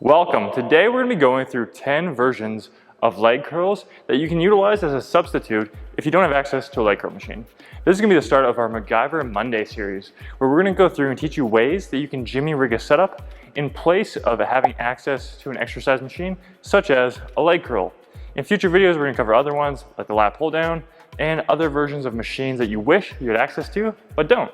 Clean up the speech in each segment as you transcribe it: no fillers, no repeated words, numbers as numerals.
Welcome. Today we're going to be going through 10 versions of leg curls that you can utilize as a substitute if you don't have access to a leg curl machine. This is going to be the start of our Macgyver Monday Series, where we're going to go through and teach you ways that you can jimmy rig a setup in place of having access to an exercise machine, such as a leg curl. In future videos, we're going to cover other ones like the lat pull down and other versions of machines that you wish you had access to, but don't.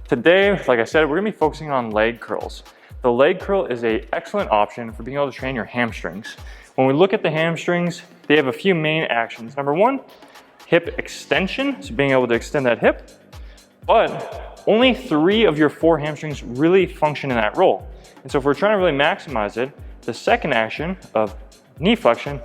Today, like I said, we're going to be focusing on leg curls. The leg curl is an excellent option for being able to train your hamstrings. When we look at the hamstrings, they have a few main actions. Number one, hip extension, so being able to extend that hip, but only 3 of your 4 hamstrings really function in that role. And so if we're trying to really maximize it, the second action of knee flexion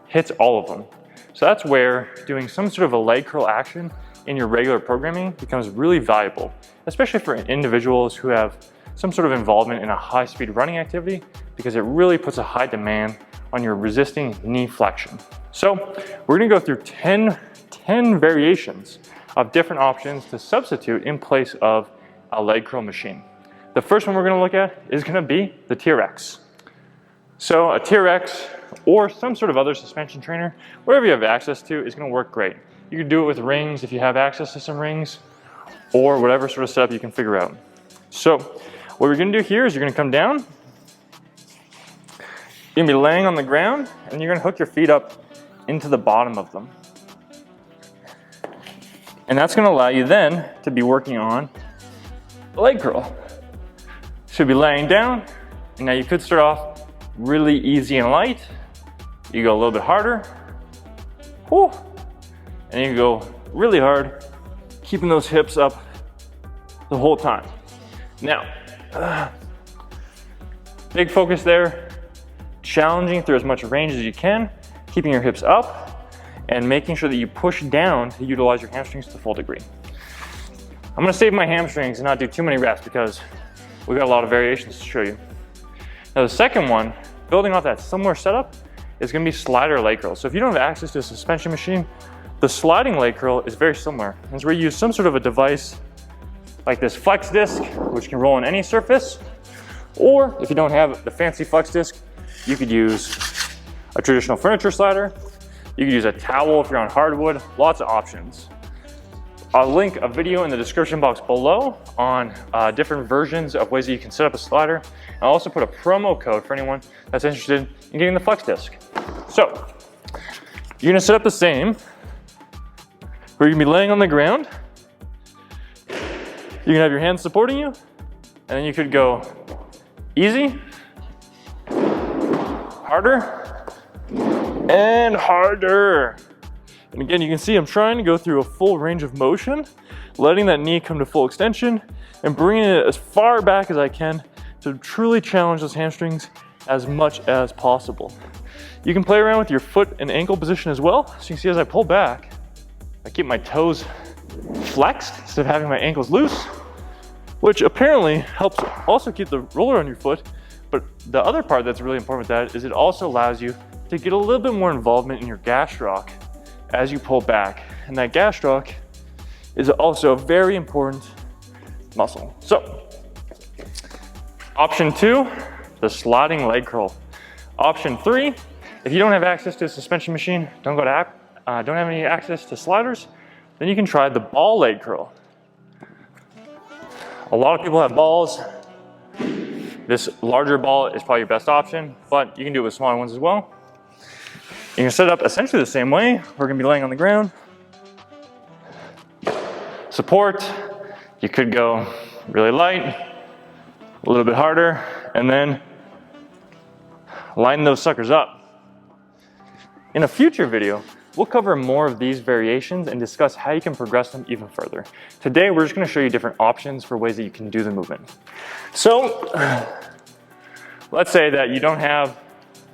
hits all of them. So that's where doing some sort of a leg curl action in your regular programming becomes really valuable, especially for individuals who have some sort of involvement in a high-speed running activity, because it really puts a high demand on your resisting knee flexion. So we're gonna go through 10 variations of different options to substitute in place of a leg curl machine. The first one we're gonna look at is gonna be the TRX. So a TRX or some sort of other suspension trainer, whatever you have access to, is gonna work great. You can do it with rings if you have access to some rings, or whatever sort of setup you can figure out. So what we're gonna do here is you're gonna come down, you're gonna be laying on the ground, and you're gonna hook your feet up into the bottom of them. And that's gonna allow you then to be working on a leg curl. So you'll be laying down, and now you could start off really easy and light. You go a little bit harder, whew, and you go really hard, keeping those hips up the whole time. Now, big focus there, challenging through as much range as you can, keeping your hips up, and making sure that you push down to utilize your hamstrings to the full degree. I'm gonna save my hamstrings and not do too many reps because we've got a lot of variations to show you. Now the second one, building off that similar setup, is gonna be slider leg curl. So if you don't have access to a suspension machine, the sliding leg curl is very similar. It's where you use some sort of a device like this flex disc, which can roll on any surface, or if you don't have the fancy flex disc, you could use a traditional furniture slider. You could use a towel if you're on hardwood, lots of options. I'll link a video in the description box below on different versions of ways that you can set up a slider. I'll also put a promo code for anyone that's interested in getting the flex disc. So, you're gonna set up the same, where you're gonna be laying on the ground. You can have your hands supporting you, and then you could go easy, harder, and harder. And again, you can see I'm trying to go through a full range of motion, letting that knee come to full extension and bringing it as far back as I can to truly challenge those hamstrings as much as possible. You can play around with your foot and ankle position as well. So you can see as I pull back, I keep my toes flexed instead of having my ankles loose, which apparently helps also keep the roller on your foot. But the other part that's really important with that is it also allows you to get a little bit more involvement in your gastroc as you pull back. And that gastroc is also a very important muscle. So, option 2, the sliding leg curl. Option 3, if you don't have access to a suspension machine, don't have any access to sliders, then you can try the ball leg curl. A lot of people have balls. This larger ball is probably your best option, but you can do it with smaller ones as well. You can set it up essentially the same way. We're gonna be laying on the ground. Support, you could go really light, a little bit harder, and then line those suckers up. In a future video, we'll cover more of these variations and discuss how you can progress them even further. Today, we're just gonna show you different options for ways that you can do the movement. So, let's say that you don't have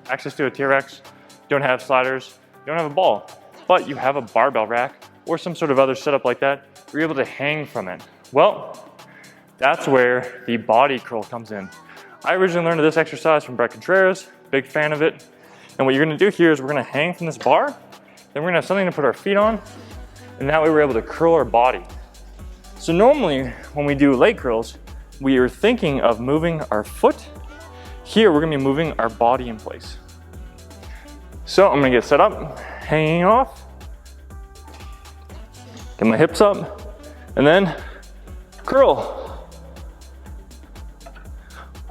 access to a TRX, don't have sliders, you don't have a ball, but you have a barbell rack or some sort of other setup like that, where you're able to hang from it. Well, that's where the body curl comes in. I originally learned this exercise from Brett Contreras, big fan of it. And what you're gonna do here is we're gonna hang from this bar, then we're gonna have something to put our feet on, and that way we're able to curl our body. So normally when we do leg curls, we are thinking of moving our foot here we're gonna be moving our body in place. So I'm gonna get set up, hanging off, get my hips up, and then curl.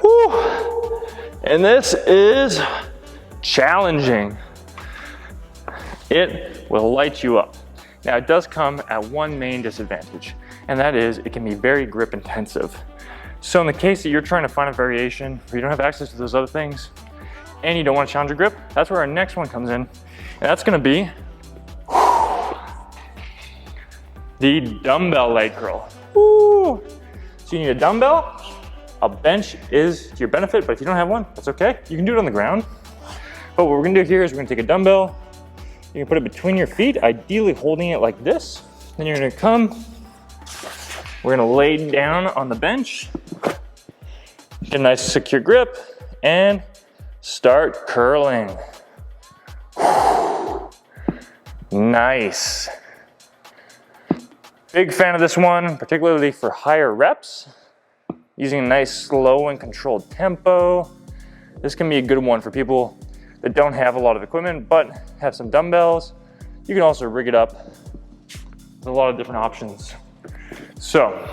Whew. And this is challenging. It will light you up. Now it does come at one main disadvantage, and that is it can be very grip intensive. So in the case that you're trying to find a variation where you don't have access to those other things and you don't want to challenge your grip, that's where our next one comes in. And that's going to be the dumbbell leg curl. Woo. So you need a dumbbell. A bench is to your benefit, but if you don't have one, that's okay. You can do it on the ground. But what we're going to do here is we're going to take a dumbbell. You can put it between your feet, ideally holding it like this. Then you're going to come. We're going to lay down on the bench. Get a nice secure grip and start curling. Nice. Big fan of this one, particularly for higher reps. Using a nice slow and controlled tempo. This can be a good one for people that don't have a lot of equipment but have some dumbbells. You can also rig it up. There's a lot of different options. So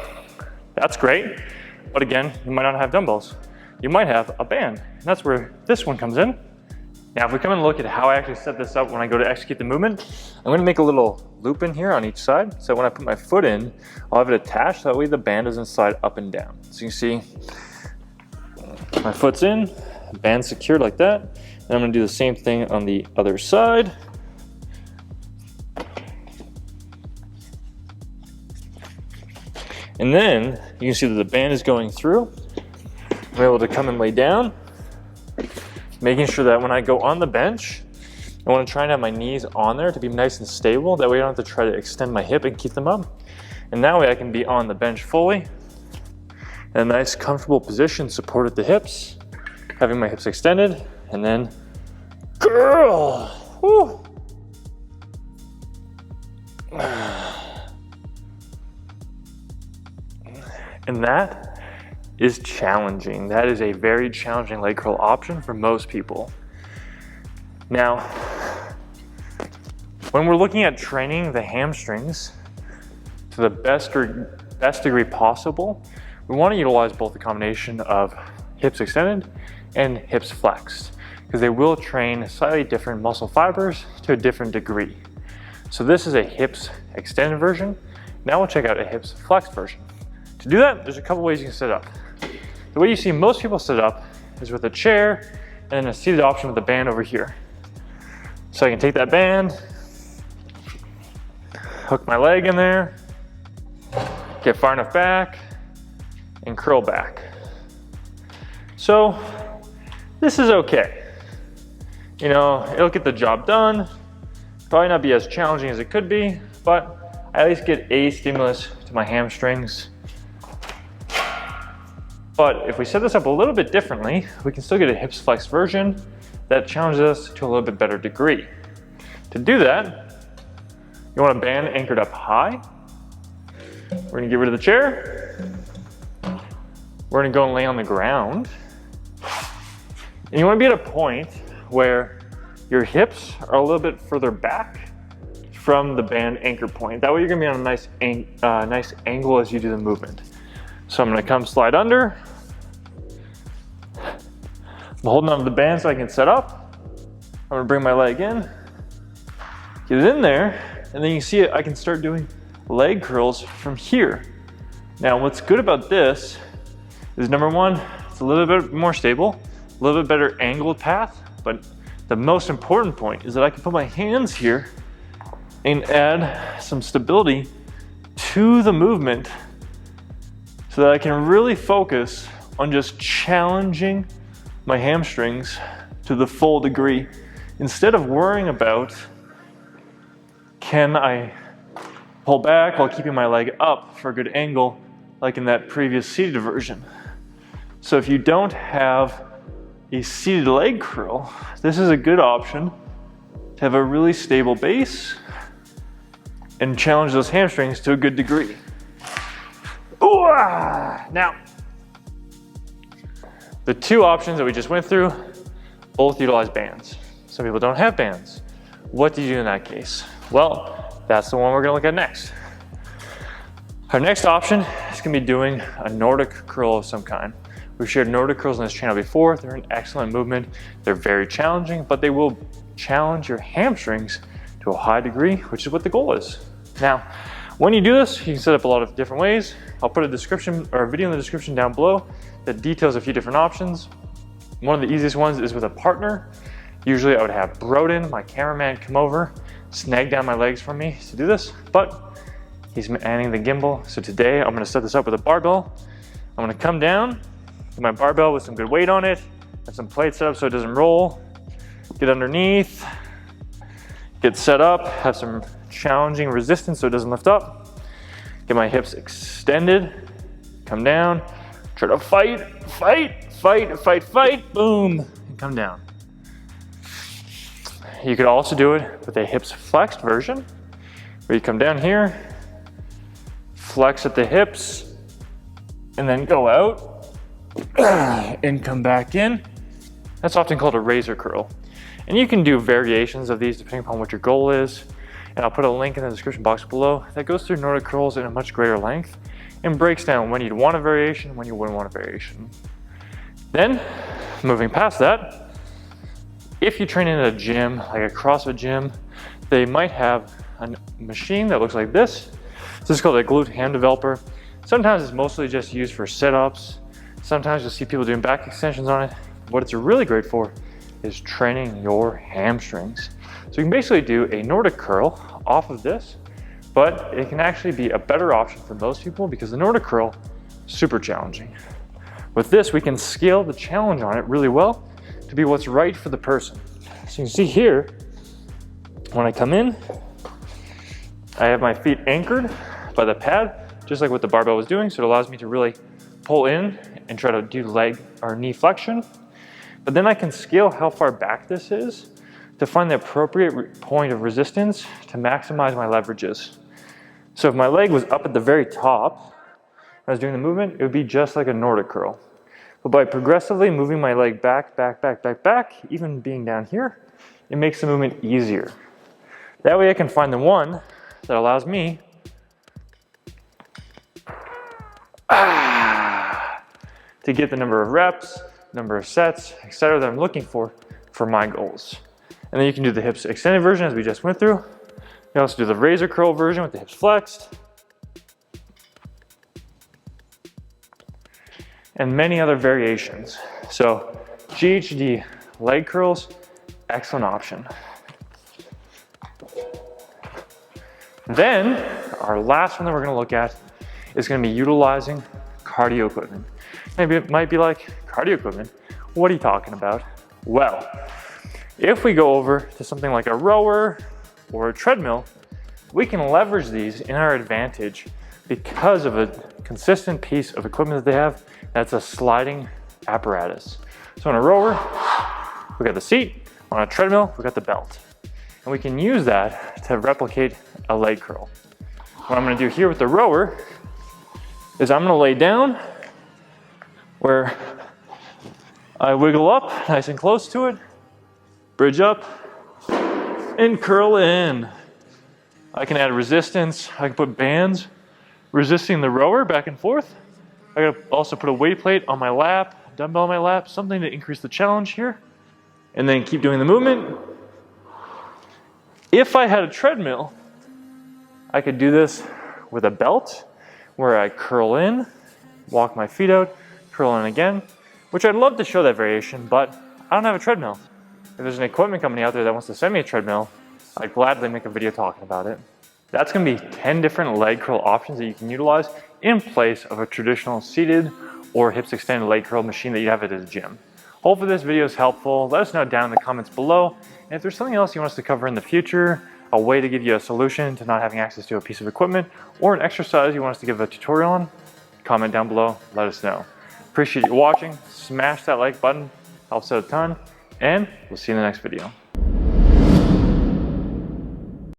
that's great, but again, you might not have dumbbells. You might have a band, and that's where this one comes in. Now, if we come and look at how I actually set this up when I go to execute the movement, I'm gonna make a little loop in here on each side. So when I put my foot in, I'll have it attached, so that way the band doesn't slide up and down. So you can see my foot's in, band secured like that. And I'm gonna do the same thing on the other side. And then you can see that the band is going through. I'm able to come and lay down, making sure that when I go on the bench, I want to try and have my knees on there to be nice and stable. That way I don't have to try to extend my hip and keep them up. And that way I can be on the bench fully in a nice comfortable position, supported the hips, having my hips extended, and then curl. Woo. And that is challenging. That is a very challenging leg curl option for most people. Now, when we're looking at training the hamstrings to the best degree possible, we want to utilize both the combination of hips extended and hips flexed, because they will train slightly different muscle fibers to a different degree. So this is a hips extended version. Now we'll check out a hips flexed version. To do that, there's a couple ways you can set up. The way you see most people set up is with a chair and then a seated option with the band over here. So I can take that band, hook my leg in there, get far enough back, and curl back. So this is okay. You know, it'll get the job done. Probably not be as challenging as it could be, but I at least get a stimulus to my hamstrings. But if we set this up a little bit differently, we can still get a hips flex version that challenges us to a little bit better degree. To do that, you want a band anchored up high. We're gonna get rid of the chair. We're gonna go and lay on the ground. And you wanna be at a point where your hips are a little bit further back from the band anchor point. That way you're gonna be on a nice angle as you do the movement. So I'm gonna come slide under. I'm holding onto the band so I can set up. I'm gonna bring my leg in, get it in there, and then you see it, I can start doing leg curls from here. Now what's good about this is, number one, it's a little bit more stable, a little bit better angled path, but the most important point is that I can put my hands here and add some stability to the movement so that I can really focus on just challenging my hamstrings to the full degree, instead of worrying about, can I pull back while keeping my leg up for a good angle, like in that previous seated version. So if you don't have a seated leg curl, this is a good option to have a really stable base and challenge those hamstrings to a good degree. Now, The two options that we just went through both utilize bands. Some people don't have bands. What do you do in that case? Well, that's the one we're gonna look at next. Our next option is gonna be doing a Nordic curl of some kind. We've shared Nordic curls on this channel before. They're an excellent movement. They're very challenging, but they will challenge your hamstrings to a high degree, which is what the goal is. Now, when you do this, you can set up a lot of different ways. I'll put a description or a video in the description down below that details a few different options. One of the easiest ones is with a partner. Usually I would have Broden, my cameraman, come over, snag down my legs for me to do this, but he's manning the gimbal. So today I'm gonna set this up with a barbell. I'm gonna come down, get my barbell with some good weight on it, have some plates set up so it doesn't roll, get underneath, get set up, have some challenging resistance so it doesn't lift up, get my hips extended, come down, try to fight, boom, and come down. You could also do it with a hips flexed version, where you come down here, flex at the hips, and then go out, and come back in. That's often called a razor curl. And you can do variations of these depending upon what your goal is. And I'll put a link in the description box below that goes through Nordic curls in a much greater length and breaks down when you'd want a variation, when you wouldn't want a variation. Then, moving past that, if you train in a gym, like a CrossFit gym, they might have a machine that looks like this. This is called a glute ham developer. Sometimes it's mostly just used for sit-ups. Sometimes you'll see people doing back extensions on it. What it's really great for is training your hamstrings. So you can basically do a Nordic curl off of this, but it can actually be a better option for most people because the Nordic curl is super challenging. With this, we can scale the challenge on it really well to be what's right for the person. So you can see here, when I come in, I have my feet anchored by the pad, just like what the barbell was doing. So it allows me to really pull in and try to do leg or knee flexion. But then I can scale how far back this is to find the appropriate point of resistance to maximize my leverages. So if my leg was up at the very top, when I was doing the movement, it would be just like a Nordic curl. But by progressively moving my leg back, even being down here, it makes the movement easier. That way I can find the one that allows me to get the number of reps, number of sets, etc. that I'm looking for my goals. And then you can do the hips extended version as we just went through. You can also do the razor curl version with the hips flexed. And many other variations. So GHD leg curls, excellent option. Then our last one that we're gonna look at is gonna be utilizing cardio equipment. Maybe it might be like, cardio equipment? What are you talking about? Well, if we go over to something like a rower or a treadmill, we can leverage these in our advantage because of a consistent piece of equipment that they have. That's a sliding apparatus. So on a rower, we got the seat. On a treadmill, we got the belt. And we can use that to replicate a leg curl. What I'm gonna do here with the rower is I'm gonna lay down where I wiggle up nice and close to it, bridge up, and curl in. I can add resistance. I can put bands resisting the rower back and forth. I gotta also put a weight plate on my lap, dumbbell on my lap, something to increase the challenge here, and then keep doing the movement. If I had a treadmill, I could do this with a belt where I curl in, walk my feet out, curl in again, which I'd love to show that variation, but I don't have a treadmill. If there's an equipment company out there that wants to send me a treadmill, I'd gladly make a video talking about it. That's gonna be 10 different leg curl options that you can utilize in place of a traditional seated or hips extended leg curl machine that you have at a gym. Hopefully this video is helpful. Let us know down in the comments below. And if there's something else you want us to cover in the future, a way to give you a solution to not having access to a piece of equipment, or an exercise you want us to give a tutorial on, comment down below, let us know. Appreciate you watching. Smash that like button, helps out a ton, and we'll see you in the next video.